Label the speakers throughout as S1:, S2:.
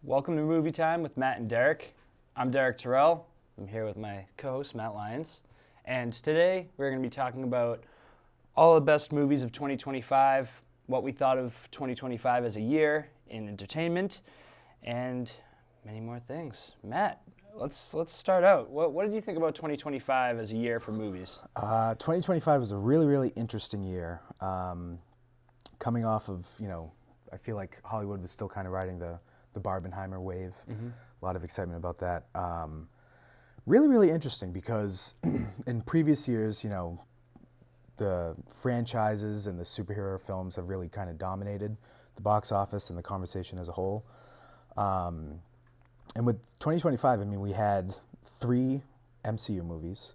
S1: Welcome to Movie Time with Matt and Derek. I'm Derek Tirrell. I'm here with my co-host Matt Lyons. And today we're going to be talking about all the best movies of 2025, what we thought of 2025 as a year in entertainment, and many more things. Matt, let's start out. What did you think about 2025 as a year for movies?
S2: 2025 was a really, really interesting year. Coming off of, I feel like Hollywood was still kind of riding the Barbenheimer wave. A lot of excitement about that. Really, really interesting because in previous years, the franchises and the superhero films have really kind of dominated the box office and the conversation as a whole. And with 2025, we had 3 MCU movies.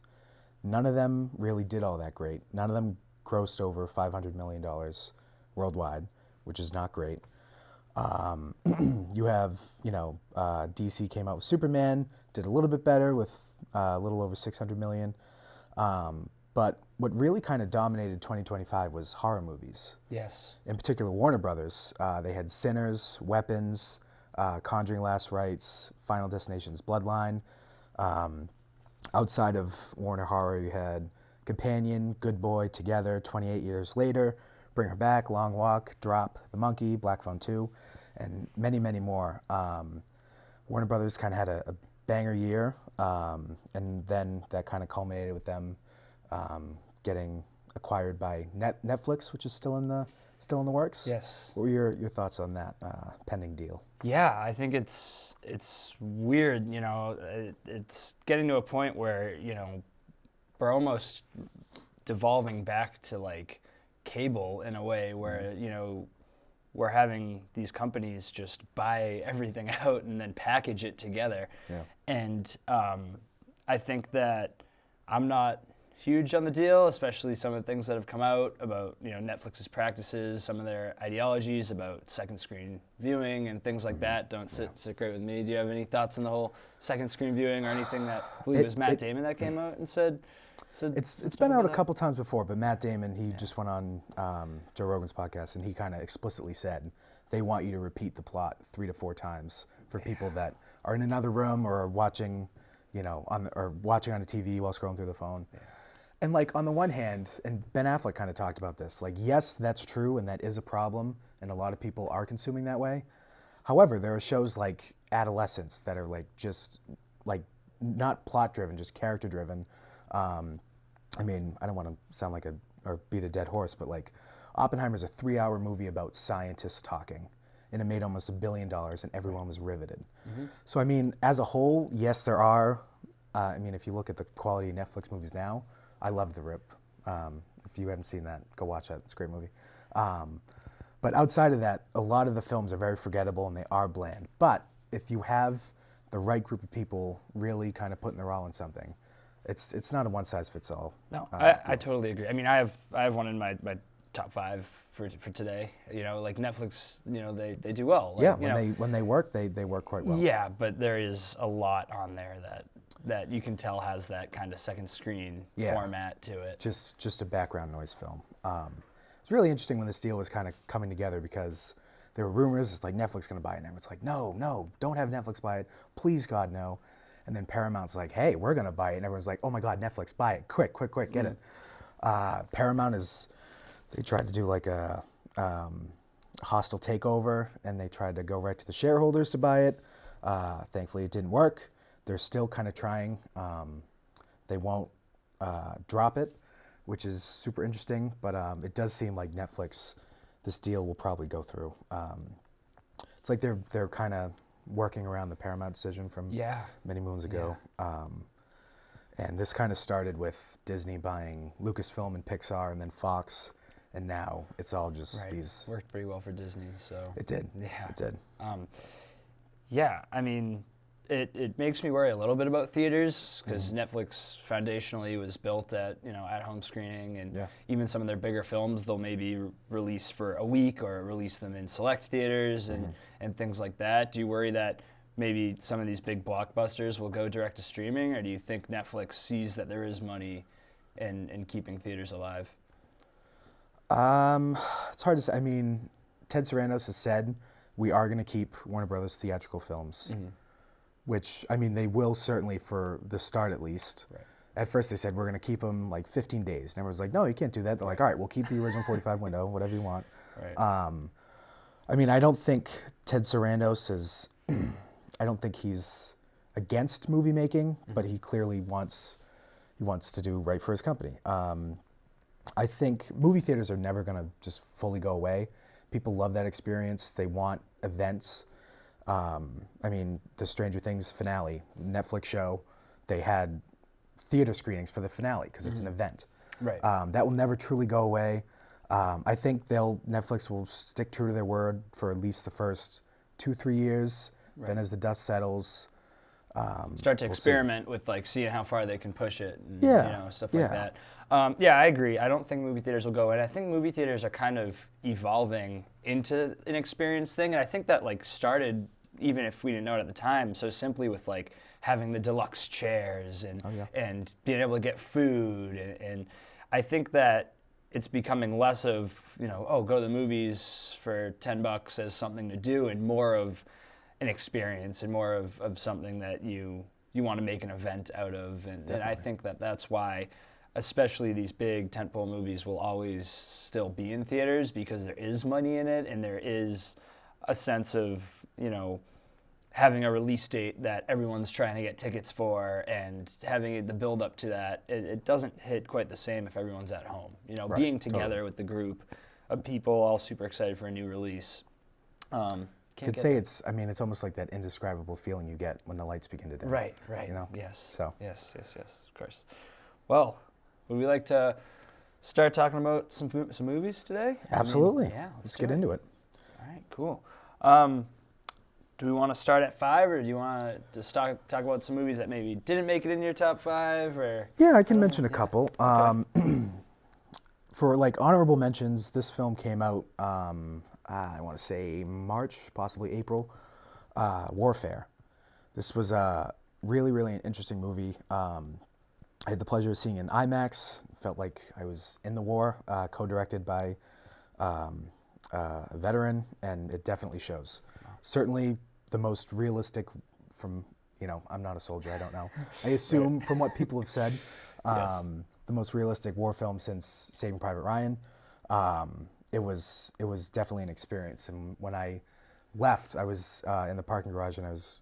S2: None of them really did all that great. None of them grossed over $500 million worldwide, which is not great. You have, DC came out with Superman, did a little bit better with a little over 600 million. But what really kind of dominated 2025 was horror movies.
S1: Yes.
S2: In particular, Warner Brothers. They had Sinners, Weapons, Conjuring Last Rites, Final Destination's Bloodline. Outside of Warner Horror, you had Companion, Good Boy, Together, 28 Years Later, Bring Her Back, Long Walk, Drop, The Monkey, Black Phone 2, and many, many more. Warner Brothers kind of had a banger year, and then that kind of culminated with them getting acquired by Netflix, which is still in the works.
S1: Yes.
S2: What were your thoughts on that pending deal?
S1: Yeah, I think it's weird, it's getting to a point where, we're almost devolving back to like cable in a way where, we're having these companies just buy everything out and then package it together.
S2: Yeah.
S1: And I think that I'm not huge on the deal, especially some of the things that have come out about Netflix's practices, some of their ideologies about second screen viewing and things like that. Don't sit great with me. Do you have any thoughts on the whole second screen viewing or anything that I believe it was Matt Damon that came out and said
S2: it's been out a couple times before, but Matt Damon, he just went on Joe Rogan's podcast and he kind of explicitly said they want you to repeat the plot 3 to 4 times for people that are in another room or are watching, watching on a TV while scrolling through the phone. Yeah. And like on the one hand, and Ben Affleck kind of talked about this, like yes, that's true and that is a problem and a lot of people are consuming that way. However, there are shows like Adolescence that are like just like not plot driven, just character driven. I don't want to sound like or beat a dead horse, but like Oppenheimer's a 3-hour movie about scientists talking and it made almost $1 billion and everyone was riveted. Mm-hmm. So as a whole, yes, there are, if you look at the quality of Netflix movies now, I love The Rip. If you haven't seen that, go watch that. It's a great movie. But outside of that, a lot of the films are very forgettable and they are bland. But if you have the right group of people really kind of putting their all in something, it's not a one size fits all.
S1: No, I totally agree. I have one in my top 5 for today. Like Netflix, they do well. Like,
S2: when they work, they work quite well.
S1: Yeah, but there is a lot on there that you can tell has that kind of second screen format to it.
S2: Just a background noise film. It's really interesting when this deal was kind of coming together because there were rumors it's like Netflix going to buy it, and everyone's like, no, don't have Netflix buy it, please God no. And then Paramount's like, hey, we're going to buy it, and everyone's like, oh my God, Netflix, buy it, quick, get it. Paramount they tried to do like a hostile takeover, and they tried to go right to the shareholders to buy it. Thankfully, it didn't work. They're still kind of trying. They won't drop it, which is super interesting, but it does seem like Netflix, this deal will probably go through. It's like they're kind of working around the Paramount decision from many moons ago. Yeah. And this kind of started with Disney buying Lucasfilm and Pixar and then Fox, and now it's all just these...
S1: Worked pretty well for Disney, so...
S2: It did.
S1: Yeah.
S2: It did.
S1: It makes me worry a little bit about theaters because Netflix foundationally was built at at-home screening, and even some of their bigger films they'll maybe release for a week or release them in select theaters and things like that. Do you worry that maybe some of these big blockbusters will go direct to streaming, or do you think Netflix sees that there is money in keeping theaters alive?
S2: It's hard to say. Ted Sarandos has said we are going to keep Warner Brothers theatrical films, which, I mean, they will certainly for the start at least.
S1: Right.
S2: At first they said, we're going to keep them like 15 days. And everyone's like, no, you can't do that. They're like, all right, we'll keep the original 45 window, whatever you want.
S1: Right.
S2: I mean, I don't think Ted Sarandos is, I don't think he's against movie making, but he clearly wants to do right for his company. I think movie theaters are never going to just fully go away. People love that experience. They want events. I mean, the Stranger Things finale, Netflix show, they had theater screenings for the finale because it's an event.
S1: Right.
S2: That will never truly go away. I think Netflix will stick true to their word for at least the first 2-3 years. Right. Then as the dust settles,
S1: start to experiment with like seeing how far they can push it and stuff like that. I agree. I don't think movie theaters will go away. I think movie theaters are kind of evolving into an experience thing, and I think that like started, even if we didn't know it at the time, so simply with like having the deluxe chairs and being able to get food, and I think that it's becoming less of, go to the movies for $10 as something to do, and more of an experience and more of something that you want to make an event out of. And I think that's why especially these big tentpole movies will always still be in theaters, because there is money in it and there is a sense of, having a release date that everyone's trying to get tickets for, and having the build up to that. It doesn't hit quite the same if everyone's at home.
S2: Right,
S1: being together with the group of people all super excited for a new release.
S2: Could say it's almost like that indescribable feeling you get when the lights begin to dim.
S1: Right. Yes.
S2: So.
S1: Yes, of course. Well, would we like to start talking about some movies today?
S2: Absolutely. Let's get into it.
S1: All right, cool. Do we want to start at 5, or do you want to just talk about some movies that maybe didn't make it in your top 5? Or
S2: I can mention a couple. Okay. For like honorable mentions, this film came out, I want to say March, possibly April. Warfare. This was a really, really interesting movie. I had the pleasure of seeing it in IMAX. Felt like I was in the war, co-directed by a veteran, and it definitely shows. Certainly the most realistic from, I'm not a soldier, I don't know. I assume from what people have said, the most realistic war film since Saving Private Ryan. It was definitely an experience. And when I left, I was in the parking garage, and I was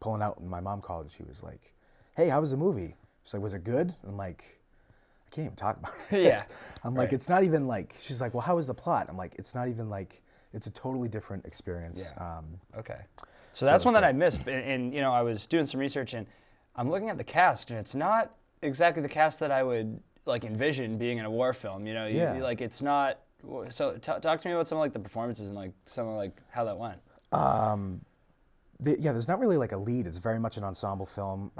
S2: pulling out, and my mom called, and she was like, "Hey, how was the movie?" She's like, "Was it good?" I'm like, I can't even talk about it.
S1: Yeah.
S2: I'm like, it's not even like, she's like, "Well, how was the plot?" I'm like, it's not even like, it's a totally different experience.
S1: Yeah. Okay. So that's one that I missed. And I was doing some research, and I'm looking at the cast, and it's not exactly the cast that I would like envision being in a war film. Like it's not. So talk to me about some of like the performances and like some of like how that went.
S2: There's not really like a lead. It's very much an ensemble film.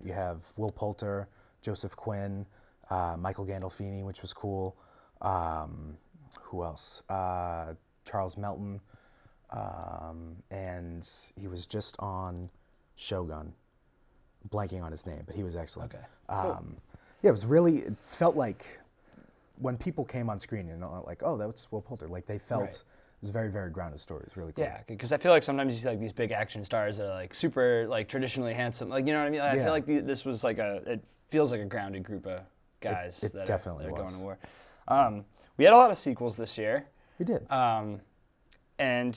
S2: You have Will Poulter, Joseph Quinn, Michael Gandolfini, which was cool. Who else? Charles Melton, and he was just on Shogun. Blanking on his name, but he was excellent.
S1: Okay.
S2: Cool. It felt like when people came on screen, like, oh, that's Will Poulter. Like they felt it was a very, very grounded story. It was really cool.
S1: Yeah, because I feel like sometimes you see like these big action stars that are like super like traditionally handsome. Like, you know what I mean? I feel like this was like it feels like a grounded group of guys that are going to war. We had a lot of sequels this year.
S2: We did.
S1: And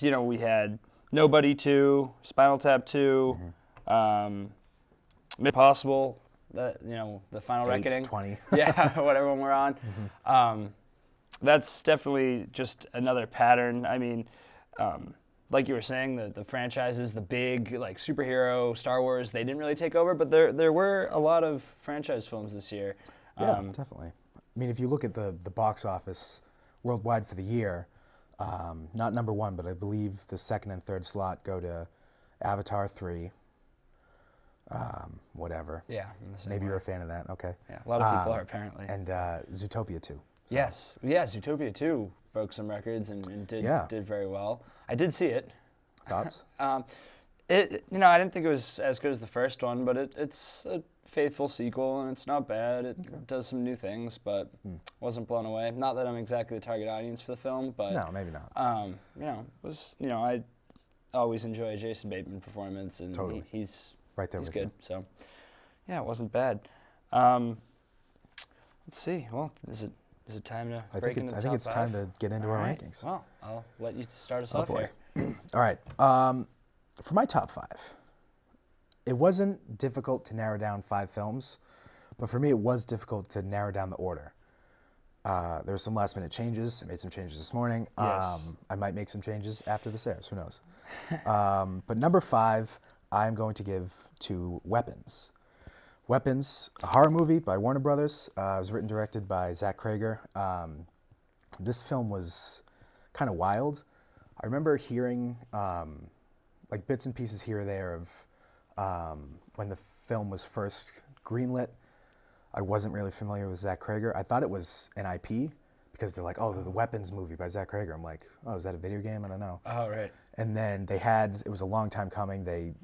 S1: we had Nobody 2, Spinal Tap 2, Mission Impossible, the Final Reckoning.
S2: 20.
S1: Yeah, whatever one we're on. That's definitely just another pattern. I mean, like you were saying, the franchises, the big like superhero, Star Wars, they didn't really take over, but there were a lot of franchise films this year.
S2: Yeah, definitely. I mean, if you look at the box office worldwide for the year, not number 1, but I believe the second and third slot go to Avatar 3. Whatever.
S1: Yeah.
S2: Maybe you're a fan of that. Okay.
S1: Yeah, a lot of people are apparently.
S2: And Zootopia 2. So.
S1: Yes. Yeah, Zootopia 2 broke some records and did very well. I did see it.
S2: Thoughts?
S1: I didn't think it was as good as the first one, but it's a faithful sequel, and it's not bad. It does some new things, but wasn't blown away. Not that I'm exactly the target audience for the film, but
S2: no, maybe not.
S1: it was always enjoy a Jason Bateman performance, and
S2: Totally.
S1: he's
S2: right there
S1: he's
S2: with
S1: good.
S2: you.
S1: So, yeah, it wasn't bad. Let's see. Well, is it time to break into the top
S2: I think it's
S1: five?
S2: time to get into
S1: All
S2: our
S1: right.
S2: rankings.
S1: Well, I'll let you start us off
S2: boy.
S1: here.
S2: All right. For my top 5, it wasn't difficult to narrow down 5 films, but for me it was difficult to narrow down the order. There were some last minute changes. I made some changes this morning.
S1: Yes.
S2: I might make some changes after this airs. Who knows? But number 5, I'm going to give to Weapons. Weapons, a horror movie by Warner Brothers. It was written and directed by Zach Cregger. This film was kind of wild. I remember hearing like bits and pieces here or there of when the film was first greenlit. I wasn't really familiar with Zach Cregger. I thought it was an IP because they're like, oh, the Weapons movie by Zach Cregger. I'm like, oh, is that a video game? I don't know.
S1: Oh, right.
S2: And then it was a long time coming.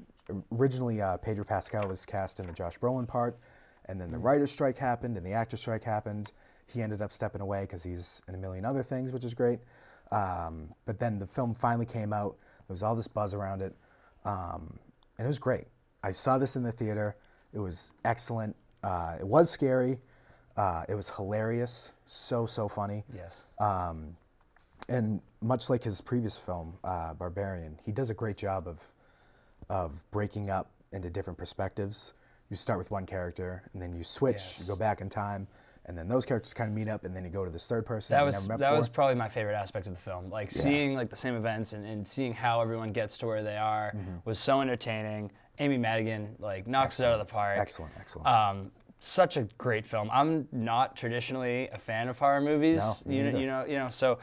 S2: Originally, Pedro Pascal was cast in the Josh Brolin part, and then the writer's strike happened and the actor's strike happened. He ended up stepping away because he's in a million other things, which is great. But then the film finally came out. There was all this buzz around it, and it was great. I saw this in the theater. It was excellent. It was scary. It was hilarious. So funny.
S1: Yes.
S2: And much like his previous film, Barbarian, he does a great job of breaking up into different perspectives. You start with one character, and then you switch.
S1: Yes.
S2: You go back in time, and then those characters kind of meet up, and then you go to this third person.
S1: That
S2: you
S1: was
S2: never met
S1: that
S2: before.
S1: was probably my favorite aspect of the film. Like seeing like the same events and seeing how everyone gets to where they are was so entertaining. Amy Madigan like knocks it out of the park.
S2: Excellent.
S1: Such a great film. I'm not traditionally a fan of horror movies.
S2: No, me neither.
S1: You know. So,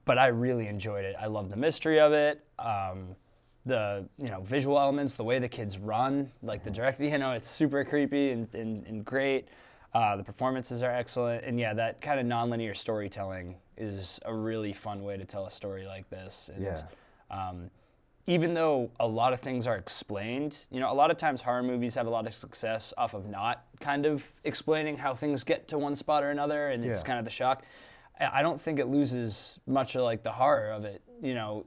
S1: but I really enjoyed it. I love the mystery of it. The visual elements, the way the kids run, like the directing. It's super creepy and great. The performances are excellent, and yeah, that kind of nonlinear storytelling is a really fun way to tell a story like this. And, even though a lot of things are explained, a lot of times horror movies have a lot of success off of not kind of explaining how things get to one spot or another, and it's kind of the shock. I don't think it loses much of like the horror of it.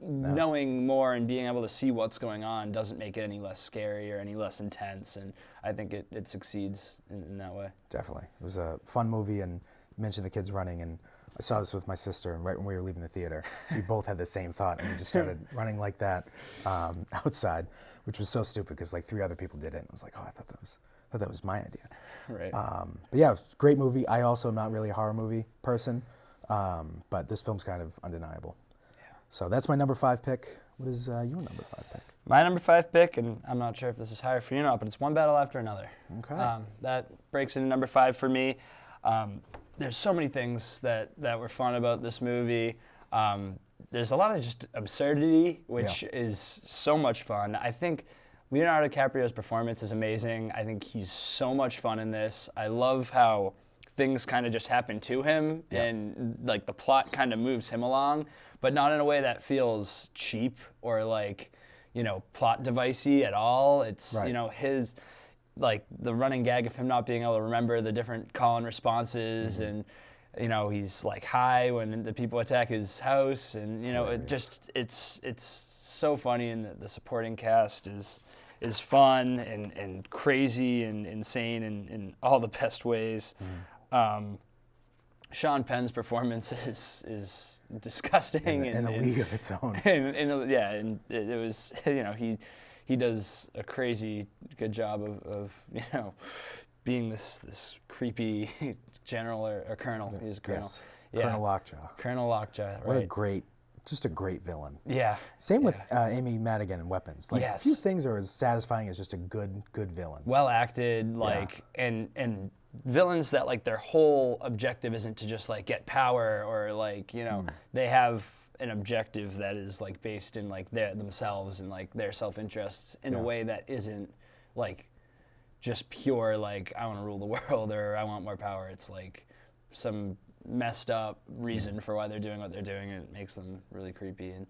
S1: Knowing more and being able to see what's going on doesn't make it any less scary or any less intense, and I think it succeeds in that way.
S2: Definitely. It was a fun movie, and you mentioned the kids running, and I saw this with my sister, and right when we were leaving the theater, we both had the same thought, and we just started running like that outside, which was so stupid because like 3 other people did it, and I was like, oh, I thought that was my idea.
S1: Right.
S2: But yeah, great movie. I also am not really a horror movie person, but this film's kind of undeniable. Yeah. So that's my number 5 pick. What is your number 5 pick?
S1: My number 5 pick, and I'm not sure if this is higher for you or not, but it's One Battle After Another.
S2: Okay.
S1: That breaks into number 5 for me. There's so many things that were fun about this movie. There's a lot of just absurdity, which is so much fun. I think Leonardo DiCaprio's performance is amazing. I think he's so much fun in this. I love how things kind of just happen to him, and like the plot kind of moves him along, but not in a way that feels cheap or like, plot devicey at all. It's, his, like the running gag of him not being able to remember the different call and responses, and he's like high when the people attack his house, and it's so funny, and the supporting cast is fun and crazy and insane in all the best ways. Sean Penn's performance is disgusting
S2: in a league of its own.
S1: And it was he does a crazy good job of being this creepy general or colonel. He's a colonel.
S2: Yes. Colonel Lockjaw.
S1: Colonel Lockjaw.
S2: What
S1: right.
S2: just a great villain.
S1: Yeah.
S2: Same with Amy Madigan in Weapons. Like
S1: Yes.
S2: a few things are as satisfying as just a good villain.
S1: Well acted, and villains that like their whole objective isn't to just like get power or like they have an objective that is like based in like themselves and like their self-interests in a way that isn't like just pure like I want to rule the world or I want more power. It's like some messed up reason for why they're doing what they're doing, and it makes them really creepy. And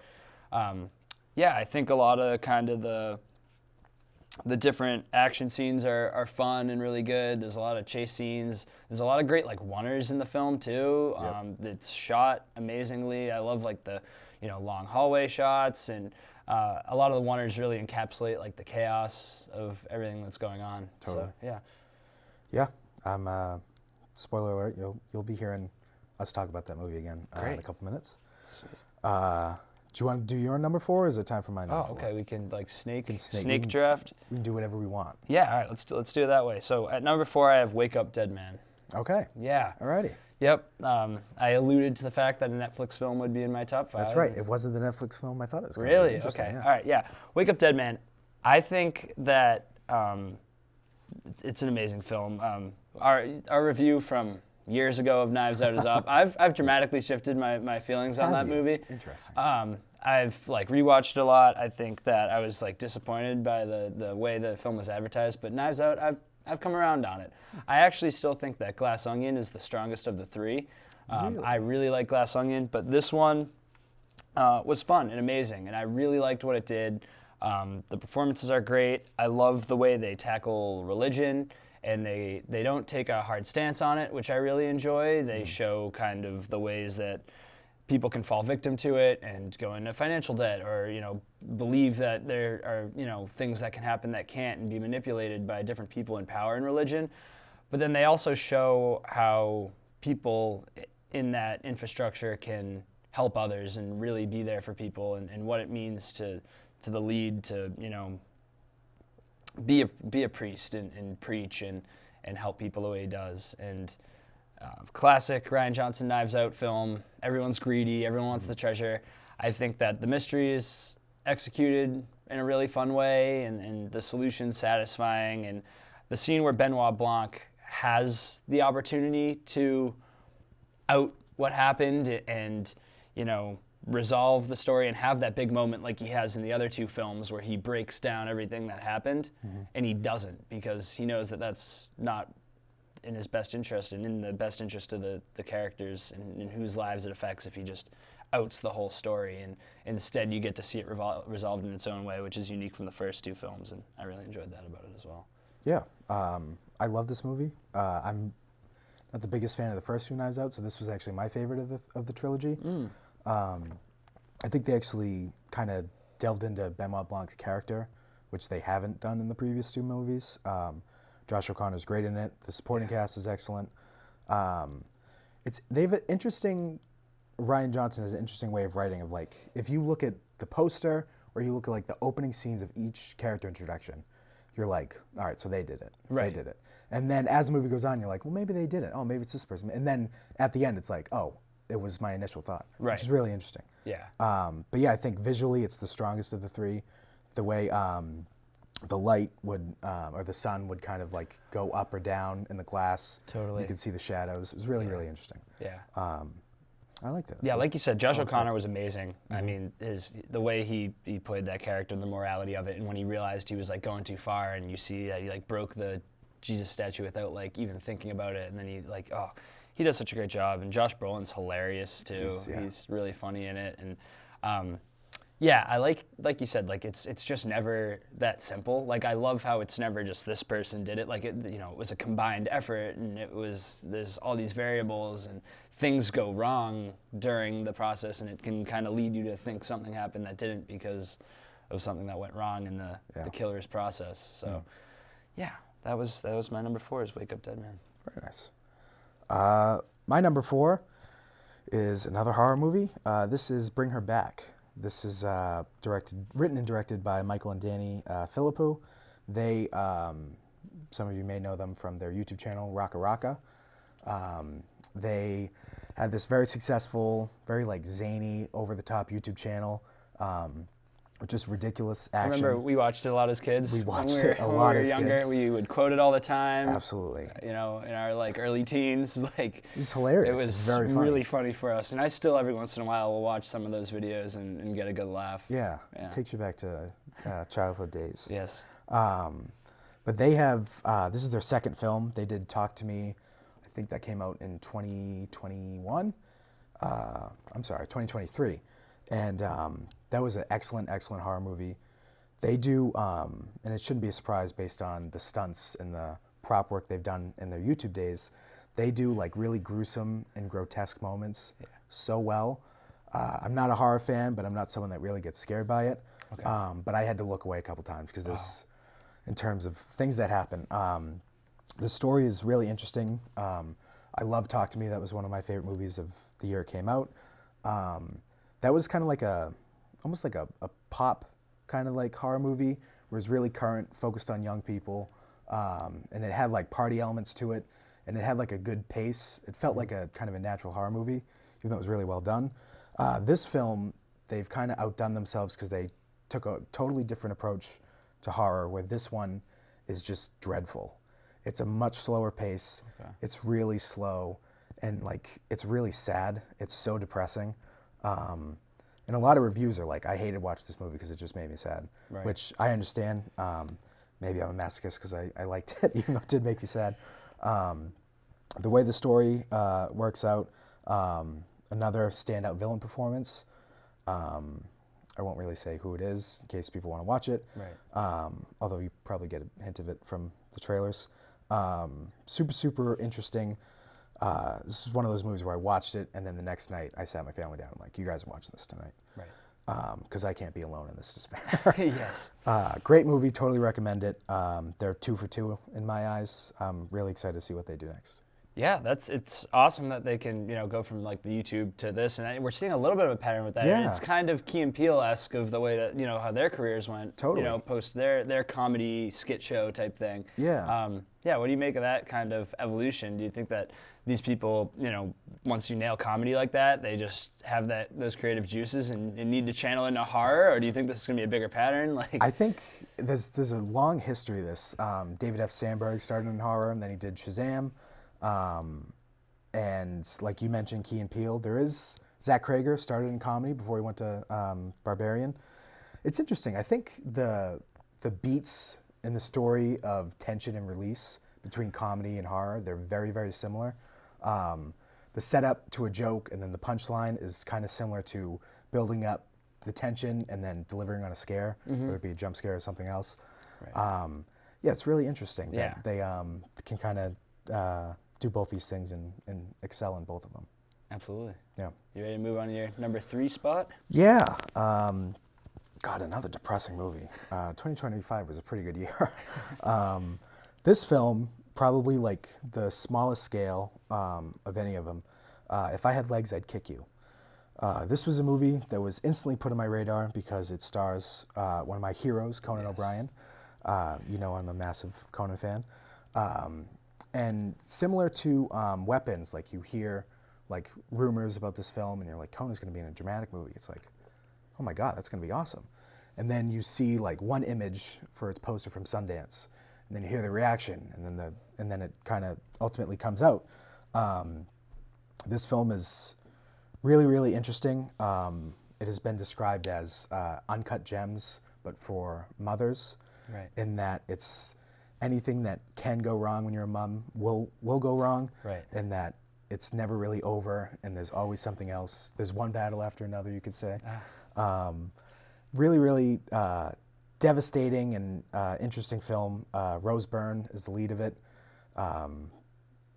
S1: I think a lot of kind of the different action scenes are fun and really good. There's a lot of chase scenes. There's a lot of great like one-ers in the film too. It's shot amazingly. I love like the long hallway shots, and a lot of the oneers really encapsulate like the chaos of everything that's going on.
S2: Totally.
S1: So, yeah.
S2: Yeah. Spoiler alert, you'll be hearing us talk about that movie again in a couple minutes. Do you want to do your number 4, or is it time for my number 4?
S1: Okay. We can like snake
S2: snake
S1: draft.
S2: We can do whatever we want.
S1: Yeah, all right, let's do it that way. So at number 4, I have Wake Up Dead Man.
S2: Okay.
S1: Yeah.
S2: Alrighty.
S1: Yep. I alluded to the fact that a Netflix film would be in my top 5.
S2: That's right. It wasn't the Netflix film I thought it was going
S1: Really?
S2: to be.
S1: Okay.
S2: Yeah.
S1: All right, yeah. Wake Up Dead Man. I think that it's an amazing film. Our review from years ago of Knives Out is up. I've dramatically shifted my feelings on that movie.
S2: Interesting.
S1: I've like rewatched it a lot. I think that I was like disappointed by the way the film was advertised, but Knives Out, I've come around on it. I actually still think that Glass Onion is the strongest of the 3.
S2: Really?
S1: I really like Glass Onion, but this one was fun and amazing, and I really liked what it did. The performances are great. I love the way they tackle religion, and they don't take a hard stance on it, which I really enjoy. They show kind of the ways that people can fall victim to it and go into financial debt, or believe that there are things that can happen that can't, and be manipulated by different people in power and religion. But then they also show how people in that infrastructure can help others and really be there for people, and what it means to the lead to be a priest and preach and help people the way he does. And classic Rian Johnson Knives Out film. Everyone's greedy. Everyone wants the treasure. I think that the mystery is executed in a really fun way, and the solution's satisfying. And the scene where Benoit Blanc has the opportunity to out what happened and resolve the story and have that big moment like he has in the other 2 films, where he breaks down everything that happened, and he doesn't, because he knows that that's not in his best interest and in the best interest of the characters and in whose lives it affects if he just outs the whole story. And instead you get to see it resolved in its own way, which is unique from the first 2 films, and I really enjoyed that about it as well.
S2: Yeah, I love this movie. I'm not the biggest fan of the first 2 Knives Out, so this was actually my favorite of the trilogy. I think they actually kind of delved into Benoit Blanc's character, which they haven't done in the previous 2 movies. Josh O'Connor's great in it. The supporting cast is excellent. They have an interesting. Rian Johnson has an interesting way of writing. Of like, if you look at the poster or you look at like the opening scenes of each character introduction, you're like, all right, so they did it.
S1: Right.
S2: They did it. And then as the movie goes on, you're like, well, maybe they didn't. Oh, maybe it's this person. And then at the end, it's like, oh, it was my initial thought,
S1: right.
S2: Which is really interesting.
S1: Yeah.
S2: But yeah, I think visually it's the strongest of the 3. The way the light would, or the sun would kind of like go up or down in the glass.
S1: Totally.
S2: You could see the shadows. It was really, really interesting.
S1: Yeah.
S2: I like that.
S1: Yeah, like you said, Josh O'Connor was amazing. I mean, the way he played that character, the morality of it, and when he realized he was like going too far, and you see that he like broke the Jesus statue without like even thinking about it, and then he does such a great job. And Josh Brolin's hilarious too. He's really funny in it, and yeah, I like you said, like it's just never that simple. Like I love how it's never just this person did it. Like it was a combined effort, and there's all these variables, and things go wrong during the process, and it can kind of lead you to think something happened that didn't because of something that went wrong in the killer's process. So yeah, that was my number 4 is Wake Up Dead Man.
S2: Very nice. My number 4 is another horror movie. This is Bring Her Back. This is written and directed by Michael and Danny Philippou. They, some of you may know them from their YouTube channel, Raka Raka. They had this very successful, very like zany, over-the-top YouTube channel, with just ridiculous action.
S1: I remember we watched it a lot as kids.
S2: We watched it a lot as
S1: younger.
S2: kids.
S1: We would quote it all the time.
S2: Absolutely.
S1: In our like early teens, like
S2: it's hilarious.
S1: It was
S2: very funny.
S1: Really funny for us, and I still every once in a while will watch some of those videos and get a good laugh.
S2: Yeah, it takes you back to childhood days.
S1: Yes.
S2: But they have this is their second film. They did Talk to Me. I think that came out in 2021. 2023, and that was an excellent horror movie. They do, and it shouldn't be a surprise based on the stunts and the prop work they've done in their YouTube days. They do like really gruesome and grotesque moments so well. I'm not a horror fan, but I'm not someone that really gets scared by it.
S1: Okay.
S2: But I had to look away a couple times because this, in terms of things that happen, the story is really interesting. I love Talk to Me. That was one of my favorite movies of the year it came out. That was kind of like almost like a pop kind of like horror movie, where it's really current, focused on young people, and it had like party elements to it, and it had like a good pace. It felt like a kind of a natural horror movie, even though it was really well done. This film, they've kind of outdone themselves because they took a totally different approach to horror, where this one is just dreadful. It's a much slower pace. Okay. It's really slow, and like it's really sad. It's so depressing. And a lot of reviews are like, I hated watching this movie because it just made me sad, right. Which I understand. Maybe I'm a masochist because I liked it, even though it did make me sad. The way the story works out, another standout villain performance. I won't really say who it is in case people want to watch it. Right. Although you probably get a hint of it from the trailers. Super, super interesting. This is one of those movies where I watched it, and then the next night I sat my family down. I'm like, you guys are watching this tonight. Right. Because I can't be alone in this despair.
S1: Yes.
S2: Great movie. Totally recommend it. They're 2 for 2 in my eyes. I'm really excited to see what they do next.
S1: Yeah, it's awesome that they can go from like the YouTube to this, and we're seeing a little bit of a pattern with that. Yeah. It's kind of Key and Peele-esque of the way that how their careers went. Totally. Post their comedy skit show type thing.
S2: Yeah.
S1: Yeah. What do you make of that kind of evolution? Do you think that these people, once you nail comedy like that, they just have those creative juices and need to channel into horror, or do you think this is going to be a bigger pattern? Like,
S2: I think there's a long history of this. David F. Sandberg started in horror, and then he did Shazam. And like you mentioned, Key and Peele, there is Zach Cregger started in comedy before he went to Barbarian. It's interesting. I think the beats in the story of tension and release between comedy and horror, they're very, very similar. The setup to a joke and then the punchline is kind of similar to building up the tension and then delivering on a scare, whether it be a jump scare or something else. Right. Yeah, it's really interesting that they can kind of do both these things and excel in both of them.
S1: Absolutely.
S2: Yeah.
S1: You ready to move on to your number 3 spot?
S2: Yeah. God, another depressing movie. 2025 was a pretty good year. This film, probably like the smallest scale of any of them. If I Had Legs, I'd Kick You. This was a movie that was instantly put on my radar because it stars one of my heroes, Conan O'Brien. I'm a massive Conan fan. And similar to Weapons, like you hear like rumors about this film and you're like, Conan's going to be in a dramatic movie. It's like, oh my God, that's going to be awesome. And then you see like one image for its poster from Sundance, and then you hear the reaction, and then it kind of ultimately comes out. This film is really, really interesting. It has been described as uncut gems, but for mothers, right. In that it's anything that can go wrong when you're a mom will go wrong, right. And that it's never really over, and there's always something else. There's one battle after another, you could say. Really, really devastating and interesting film. Rose Byrne is the lead of it.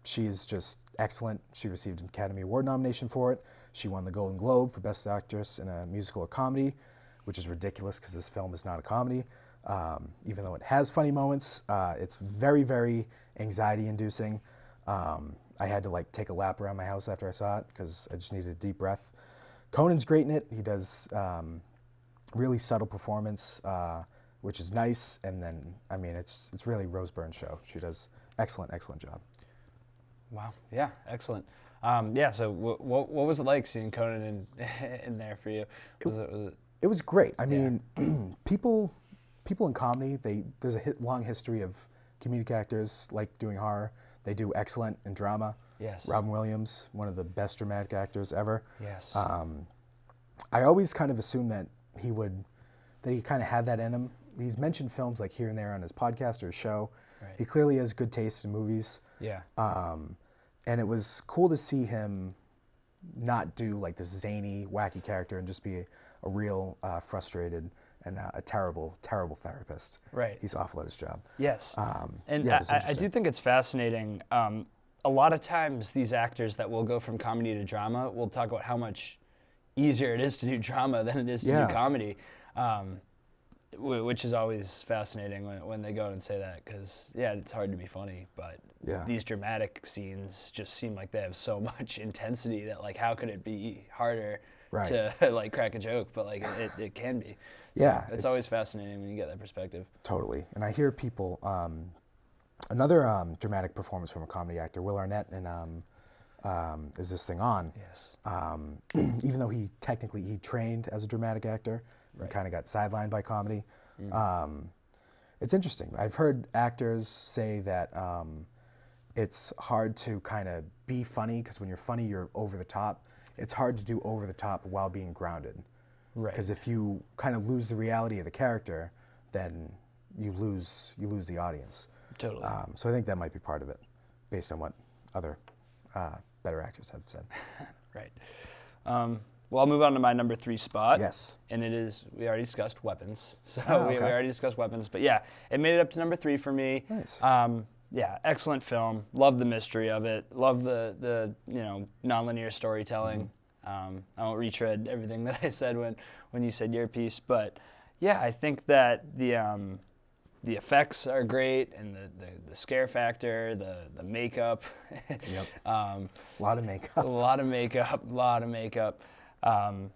S2: She is just excellent. She received an Academy Award nomination for it. She won the Golden Globe for Best Actress in a Musical or Comedy, which is ridiculous because this film is not a comedy. Even though it has funny moments, it's very, very anxiety-inducing. I had to like take a lap around my house after I saw it because I just needed a deep breath. Conan's great in it. He does really subtle performance, which is nice. And then, I mean, it's really Rose Byrne's show. She does excellent, excellent job.
S1: Wow. Yeah. Excellent. So what was it like seeing Conan in there for you?
S2: It was great. I mean, people in comedy, there's a long history of comedic actors like doing horror. They do excellent in drama.
S1: Yes.
S2: Robin Williams, one of the best dramatic actors ever.
S1: Yes.
S2: I always kind of assumed that he kind of had that in him. He's mentioned films like here and there on his podcast or his show. Right. He clearly has good taste in movies. Yeah. And it was cool to see him not do like this zany, wacky character and just be a real frustrated and a terrible, terrible therapist.
S1: Right.
S2: He's awful at his job.
S1: Yes. I do think it's fascinating. A lot of times these actors that will go from comedy to drama will talk about how much easier it is to do drama than it is to do comedy, which is always fascinating when they go out and say that, because it's hard to be funny, but these dramatic scenes just seem like they have so much intensity that like how could it be harder to like crack a joke, but like it can be. So it's always fascinating when you get that perspective.
S2: Totally. And I hear people, another dramatic performance from a comedy actor, Will Arnett, in Is This Thing On?
S1: Yes.
S2: Even though he trained as a dramatic actor and kind of got sidelined by comedy. It's interesting. I've heard actors say that it's hard to kind of be funny, because when you're funny, you're over the top. It's hard to do over the top while being grounded. Right. Because if you kind of lose the reality of the character, then you lose the audience.
S1: Totally.
S2: So I think that might be part of it, based on what other better actors have said.
S1: Right. Well, I'll move on to my number 3 spot.
S2: Yes.
S1: And it is, we already discussed Weapons. So we already discussed Weapons. But yeah, it made it up to number 3 for me.
S2: Nice.
S1: Excellent film. Love the mystery of it. Love the nonlinear storytelling. I won't retread everything that I said when you said your piece, but yeah, I think that the effects are great, and the scare factor, the makeup.
S2: Yep. A lot of makeup.
S1: A lot of makeup. And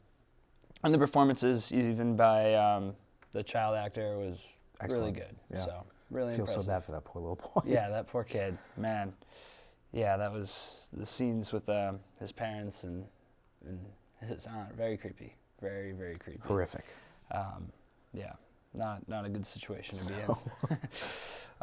S1: the performances, even by the child actor, was really good. Yeah. So really impressive.
S2: I feel so bad for that poor little boy.
S1: Yeah, that poor kid, man. Yeah, that was the scenes with his parents and his aunt. Very creepy. Very, very creepy.
S2: Horrific.
S1: Not a good situation to be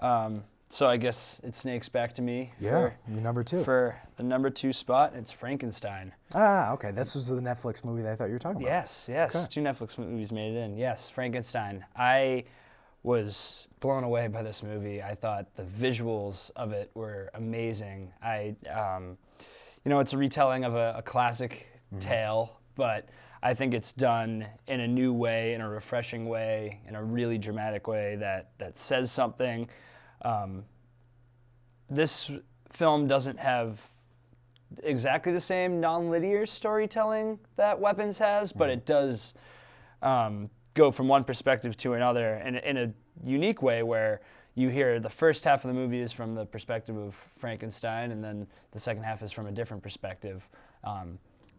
S1: in. So I guess it snakes back to me.
S2: Yeah, your number 2.
S1: For the number 2 spot, it's Frankenstein.
S2: Okay. This was the Netflix movie that I thought you were talking about.
S1: Yes. Okay. 2 Netflix movies made it in. Yes, Frankenstein. I was blown away by this movie. I thought the visuals of it were amazing. It's a retelling of a classic tale, but I think it's done in a new way, in a refreshing way, in a really dramatic way that says something. This film doesn't have exactly the same non-linear storytelling that Weapons has, but it does go from one perspective to another in a unique way, where you hear the first half of the movie is from the perspective of Frankenstein, and then the second half is from a different perspective.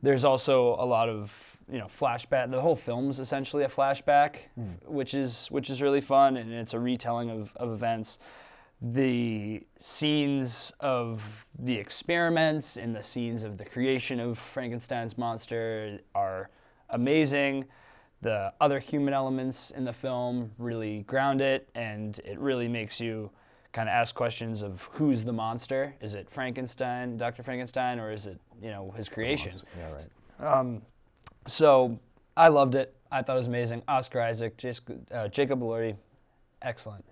S1: There's also a lot of flashback. The whole film's essentially a flashback, which is really fun, and it's a retelling of events. The scenes of the experiments and the scenes of the creation of Frankenstein's monster are amazing. The other human elements in the film really ground it, and it really makes you kind of ask questions of who's the monster. Is it Frankenstein, Dr. Frankenstein, or is it his creation?
S2: Yeah, right.
S1: So I loved it. I thought it was amazing. Oscar Isaac, Jacob Elordi, excellent,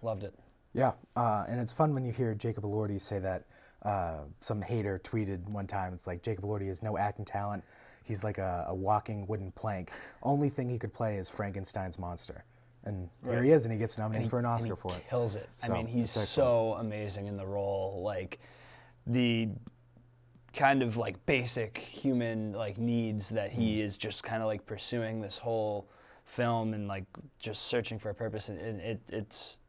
S1: loved it.
S2: Yeah, and it's fun when you hear Jacob Elordi say that. Some hater tweeted one time, it's like, Jacob Elordi has no acting talent. He's like a walking wooden plank. Only thing he could play is Frankenstein's monster. And here he is, and he gets nominated for an Oscar for it.
S1: Kills it.
S2: So,
S1: I mean, he's so amazing in the role. Like, the kind of like basic human like needs that he is just kind of like pursuing this whole film, and like just searching for a purpose, and it's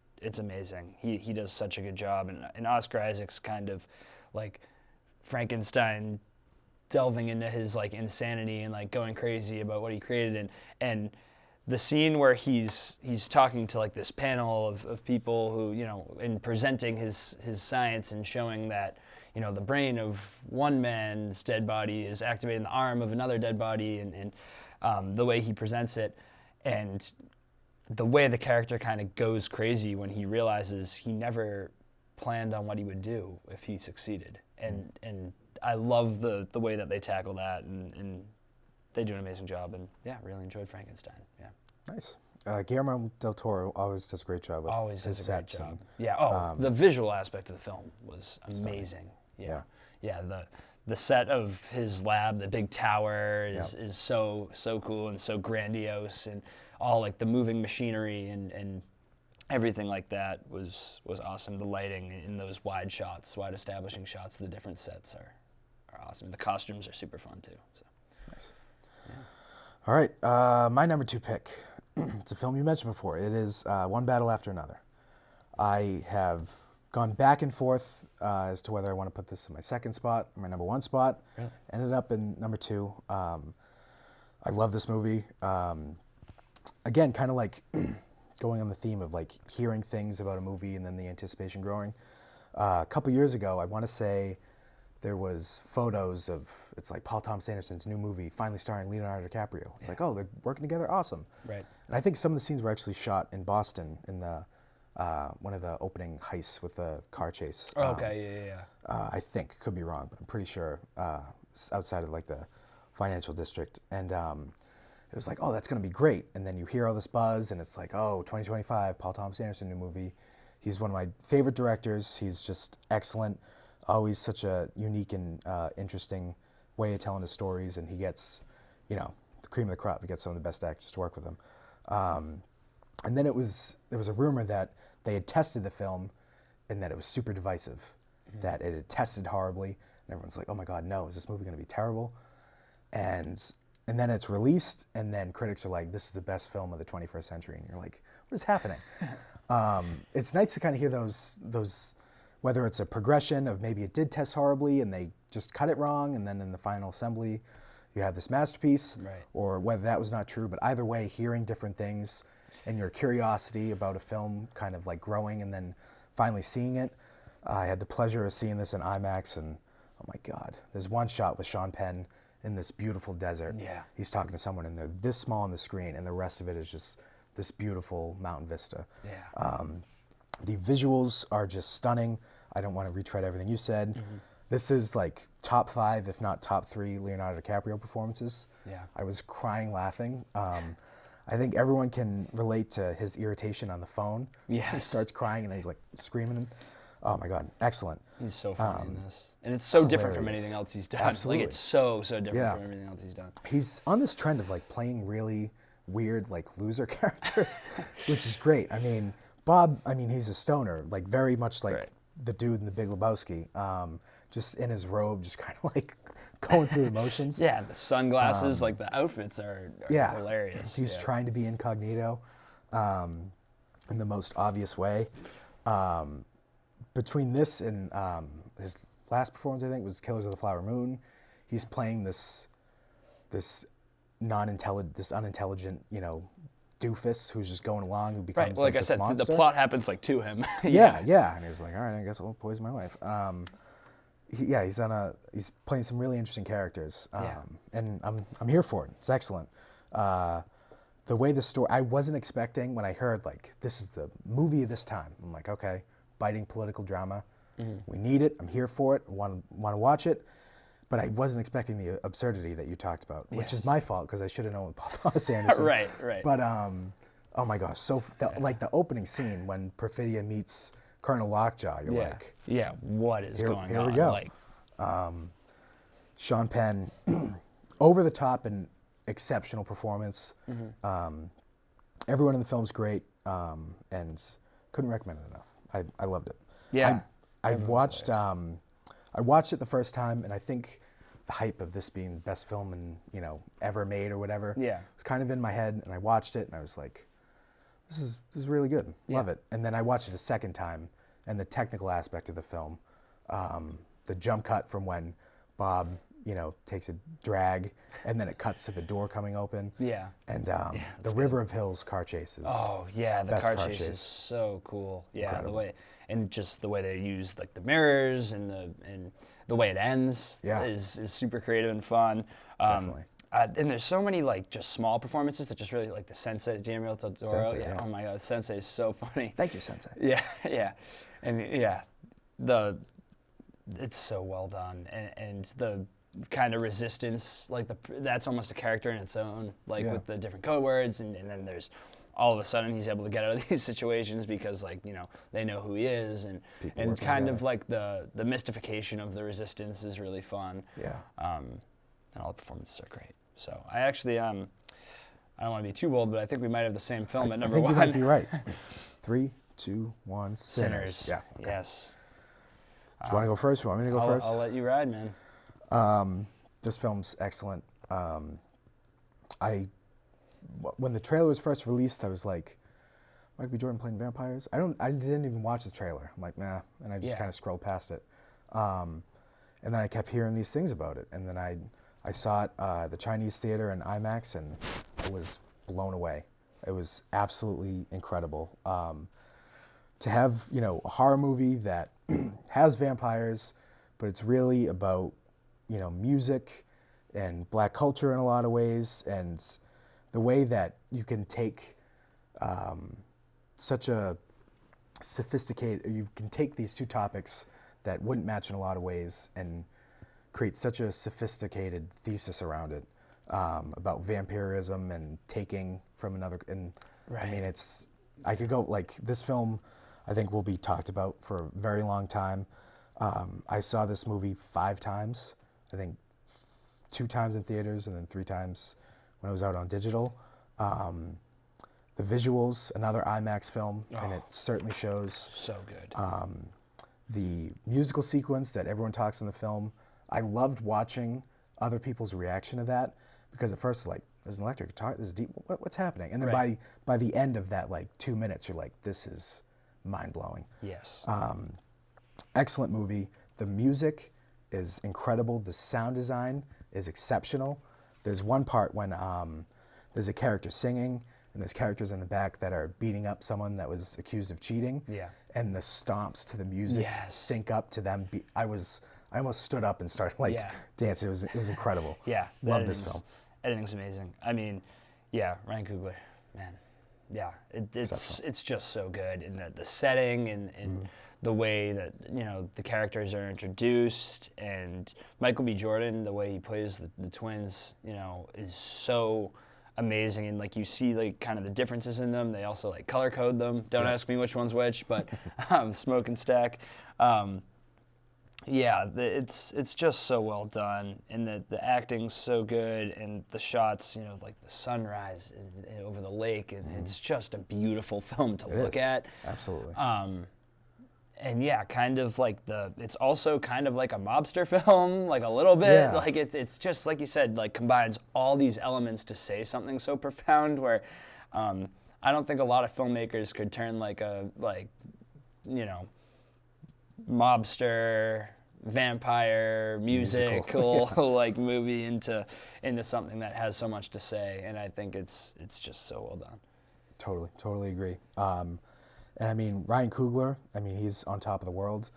S1: amazing. He does such a good job, and Oscar Isaac's kind of like Frankenstein delving into his like insanity and like going crazy about what he created, and the scene where he's talking to like this panel of people who, and presenting his science and showing that, the brain of one man's dead body is activating the arm of another dead body, and the way he presents it, and the way the character kind of goes crazy when he realizes he never planned on what he would do if he succeeded. And I love the way that they tackle that, and they do an amazing job, and really enjoyed Frankenstein. Yeah.
S2: Nice. Guillermo del Toro always does a great job with his sets.
S1: The visual aspect of the film was amazing. Yeah. The set of his lab, the big tower, is so cool and so grandiose, and all like the moving machinery and everything like that was awesome. The lighting in those wide establishing shots, the different sets are awesome. The costumes are super fun too. So.
S2: Nice. All right, my number 2 pick. It's a film you mentioned before. It is One Battle After Another. I have gone back and forth as to whether I want to put this in my second spot or my number 1 spot.
S1: Really?
S2: Ended up in number 2. I love this movie. Again, kind of like going on the theme of like hearing things about a movie and then the anticipation growing. A couple years ago, I want to say there was photos of, it's like Paul Thomas Anderson's new movie finally starring Leonardo DiCaprio. It's like, oh, they're working together, awesome.
S1: Right.
S2: And I think some of the scenes were actually shot in Boston in the one of the opening heists with the car chase.
S1: Oh, okay, yeah.
S2: I think, could be wrong, but I'm pretty sure outside of like the financial district. And it was like, oh, that's going to be great. And then you hear all this buzz, and it's like, oh, 2025, Paul Thomas Anderson, new movie. He's one of my favorite directors. He's just excellent. Always such a unique and interesting way of telling his stories, and he gets, the cream of the crop. He gets some of the best actors to work with him. And then there was a rumor that they had tested the film, and that it was super divisive, that it had tested horribly, and everyone's like, oh my God, no, is this movie going to be terrible? And then it's released, and then critics are like, this is the best film of the 21st century, and you're like, what is happening? It's nice to kind of hear those, whether it's a progression of maybe it did test horribly and they just cut it wrong, and then in the final assembly you have this masterpiece,
S1: right.
S2: Or whether that was not true. But either way, hearing different things and your curiosity about a film kind of like growing and then finally seeing it. I had the pleasure of seeing this in IMAX, and oh my God, there's one shot with Sean Penn in this beautiful desert.
S1: Yeah.
S2: He's talking to someone, and they're this small on the screen, and the rest of it is just this beautiful mountain vista.
S1: Yeah.
S2: The visuals are just stunning. I don't want to retread everything you said. Mm-hmm. This is like top 5, if not top 3, Leonardo DiCaprio performances.
S1: Yeah.
S2: I was crying laughing. I think everyone can relate to his irritation on the phone.
S1: Yes.
S2: He starts crying and then he's like screaming. Oh my God, excellent.
S1: He's so funny in this. And it's so different from
S2: hilarious.
S1: anything else he's done.
S2: Absolutely.
S1: Like, it's so different from everything else he's done.
S2: He's on this trend of like playing really weird like loser characters, which is great. I mean, Bob, he's a stoner, like very much like the dude in The Big Lebowski, just in his robe, just kind of like going through the motions.
S1: Yeah, the sunglasses, like the outfits are hilarious.
S2: He's trying to be incognito in the most obvious way. Between this and his last performance, I think, was Killers of the Flower Moon, he's playing this unintelligent, doofus who's just going along, who becomes
S1: like I
S2: this
S1: said,
S2: monster.
S1: the plot happens like to him.
S2: Yeah, and he's like, all right, I guess I'll poison my wife. He's playing some really interesting characters, and I'm here for it. It's excellent. The way the story, I wasn't expecting when I heard like this is the movie of this time. I'm like, okay, biting political drama, we need it. I'm here for it. Want to watch it. But I wasn't expecting the absurdity that you talked about, which is my fault because I should have known with Paul Thomas Anderson.
S1: Right.
S2: But oh my gosh, like the opening scene when Perfidia meets Colonel Lockjaw, you're like,
S1: what is going on?
S2: Here we go.
S1: Like,
S2: Sean Penn, over the top and exceptional performance. Everyone in the film's great, and couldn't recommend it enough. I loved it.
S1: Yeah,
S2: I watched it the first time, and I think the hype of this being the best film ever made or whatever, was kind of in my head, and I watched it and I was like, this is really good. Love it. And then I watched it a second time, and the technical aspect of the film, the jump cut from when Bob takes a drag, and then it cuts to the door coming open. Yeah. And the River of Hills car chase is
S1: the car chase is so cool. Yeah, incredible. The way they use like the mirrors and the way it ends is super creative and fun.
S2: Definitely.
S1: And there's so many like just small performances that just really like the Sensei, Guillermo del Toro.
S2: Sensei,
S1: Oh my God, Sensei is so funny.
S2: Thank you, Sensei.
S1: Yeah. And it's so well done, and the kind of resistance, like that's almost a character in its own, like with the different code words, and then there's all of a sudden he's able to get out of these situations because they know who he is, and kind of like the mystification of the resistance is really fun.
S2: Yeah.
S1: And all the performances are great. So I actually I don't want to be too bold, but I think we might have the same film at number 1.
S2: I think you might be right. 3, 2, 1, Sinners. Yeah. Okay.
S1: Yes.
S2: Do you want to go first? You want me to go first?
S1: I'll let you ride, man.
S2: This film's excellent. when the trailer was first released, I was like, Michael B. Jordan playing vampires? I didn't even watch the trailer. I'm like, nah, and I just kind of scrolled past it. And then I kept hearing these things about it, and then I saw it at the Chinese theater in IMAX, and I was blown away. It was absolutely incredible. To have, a horror movie that has vampires, but it's really about, music and black culture in a lot of ways, and the way that you can take such a sophisticated, you can take these two topics that wouldn't match in a lot of ways and create such a sophisticated thesis around it, about vampirism and taking from another. And I mean, I could go, like, this film I think will be talked about for a very long time. I saw this movie 5 times, I think 2 times in theaters and then 3 times when it was out on digital. The visuals, another IMAX film, and it certainly shows.
S1: So good.
S2: The musical sequence that everyone talks in the film, I loved watching other people's reaction to that, because at first, like, there's an electric guitar, this is deep, what's happening? And then by the end of that, like, 2 minutes, you're like, this is mind-blowing.
S1: Yes.
S2: Excellent movie. The music is incredible. The sound design is exceptional. There's one part when there's a character singing, and there's characters in the back that are beating up someone that was accused of cheating.
S1: Yeah.
S2: And the stomps to the music sync up to them. I almost stood up and started dancing. It was incredible.
S1: Yeah.
S2: Love this film.
S1: Editing's amazing. I mean, yeah, Ryan Coogler, man. Yeah, it's just so good, and the setting and the way that the characters are introduced, and Michael B. Jordan, the way he plays the twins, is so amazing, and like you see like kind of the differences in them. They also like color code them. Don't ask me which one's which, but Smoke and Stack. Yeah, it's just so well done, and the acting's so good, and the shots, like the sunrise and over the lake, and it's just a beautiful film to look at.
S2: Absolutely.
S1: And yeah, kind of like it's also kind of like a mobster film, like a little bit.
S2: Yeah.
S1: Like it's just like you said, like combines all these elements to say something so profound. Where I don't think a lot of filmmakers could turn like a mobster, vampire, musical like movie into something that has so much to say, and I think it's just so well done.
S2: Totally agree. And I mean, Ryan Coogler, he's on top of the world.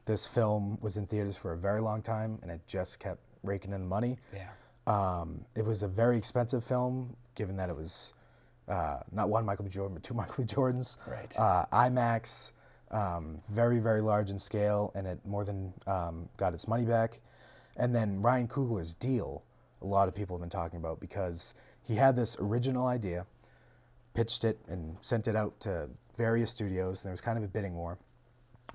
S2: This film was in theaters for a very long time, and it just kept raking in the money.
S1: Yeah.
S2: It was a very expensive film, given that it was not one Michael B. Jordan, but 2 Michael B. Jordans.
S1: Right.
S2: IMAX. Very, very large in scale, and it more than got its money back. And then Ryan Coogler's deal, a lot of people have been talking about, because he had this original idea, pitched it, and sent it out to various studios, and there was kind of a bidding war.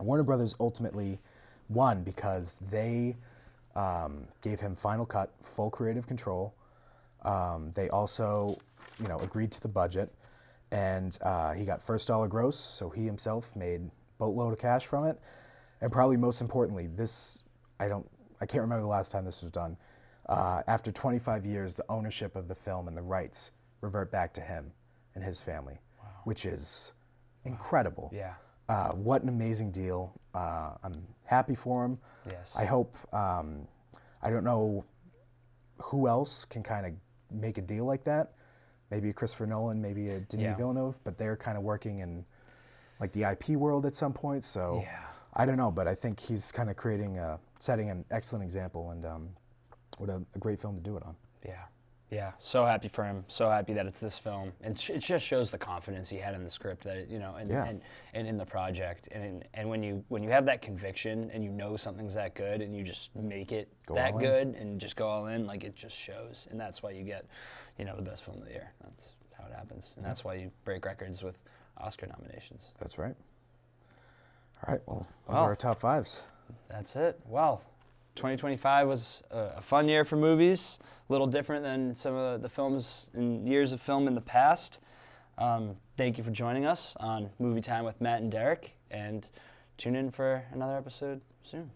S2: Warner Brothers ultimately won because they gave him final cut, full creative control. They also, agreed to the budget, and he got first dollar gross, so he himself made boatload of cash from it. And probably most importantly, I can't remember the last time this was done. After 25 years, the ownership of the film and the rights revert back to him and his family, which is incredible.
S1: Yeah.
S2: What an amazing deal. I'm happy for him.
S1: Yes.
S2: I hope, I don't know who else can kind of make a deal like that. Maybe a Christopher Nolan, maybe a Denis Villeneuve, but they're kind of working in like the IP world at some point. So I don't know, but I think he's kind of setting an excellent example, and what a great film to do it on.
S1: Yeah. So happy for him. So happy that it's this film, and it just shows the confidence he had in the script, that and in the project, and when you have that conviction and something's that good, and you just make it that good and just go all in, like, it just shows, and that's why you get the best film of the year. That's how it happens, and that's why you break records with Oscar nominations.
S2: That's right. All right. Well, those are our top 5s.
S1: That's it. Well, 2025 was a fun year for movies, a little different than some of the films and years of film in the past. Thank you for joining us on Movie Time with Matt and Derek, and tune in for another episode soon.